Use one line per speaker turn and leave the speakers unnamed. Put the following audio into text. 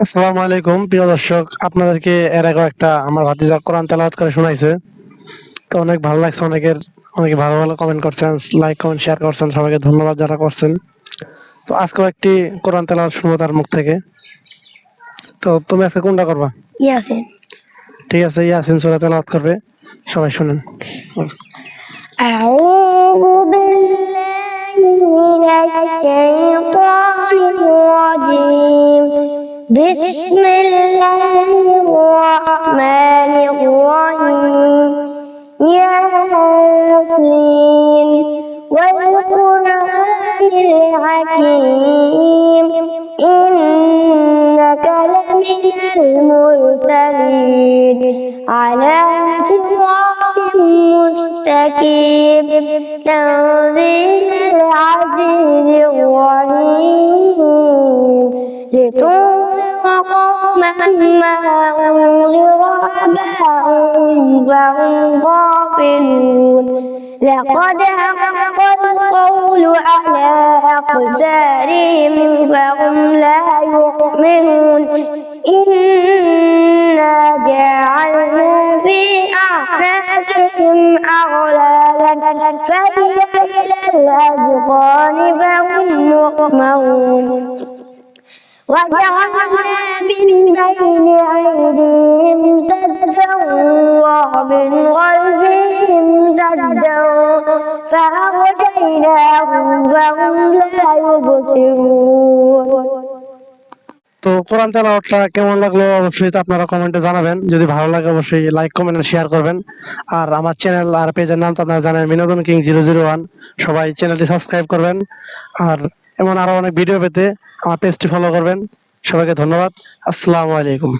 আসসালামু আলাইকুম প্রিয় দর্শক, আপনাদেরকে এর আগে একটা আমার ভাতিজা কোরআন তেলাওয়াত করে শোনাইছে। তো অনেক ভালো লাগছে, অনেকে ভালো ভালো কমেন্ট করছেন, লাইক কমেন্ট শেয়ার করছেন, সবাইকে ধন্যবাদ যারা করছেন। তো আজকেও একটি কোরআন তেলাওয়াত শুনবো তার মুখ থেকে। তো তুমি আজকে কোনটা করবা?
ইয়াসিন।
ঠিক আছে, ইয়াসিন সূরা তেলাওয়াত করবে, সবাই শুনেন।
أعوذ بالله من الشيطان الرجيم. بسم الله الرحمن الرحيم. ياسين والقرآن الحكيم إنك لمن المرسلين على صراط مستقيم تنزيل العزيز الرحيم لتنذر قوما ما أنذر آباؤهم فهم غافلون لقد حق القول على أقدارهم فهم لا يؤمنون إنا جعلنا في أعناقهم أغلالا فهي إلى الأذقان فهم مقمحون وجعلنا من بين أيديهم سدا ومن خلفهم سدا فأغشيناهم فهم لا يبصرون.
তো কোরআন তেলাওয়াতটা কেমন লাগলো অবশ্যই তো আপনারা কমেন্টে জানাবেন। যদি ভালো লাগে অবশ্যই লাইক কমেন্ট শেয়ার করবেন। আর আমার চ্যানেল আর পেজের নাম তো আপনারা জানেন, বিনোদন কিং 001। সবাই চ্যানেলটি সাবস্ক্রাইব করবেন। আর এমন আরো অনেক ভিডিও পেতে আমার পেজটি ফলো করবেন। সবাইকে ধন্যবাদ। আসসালামু আলাইকুম।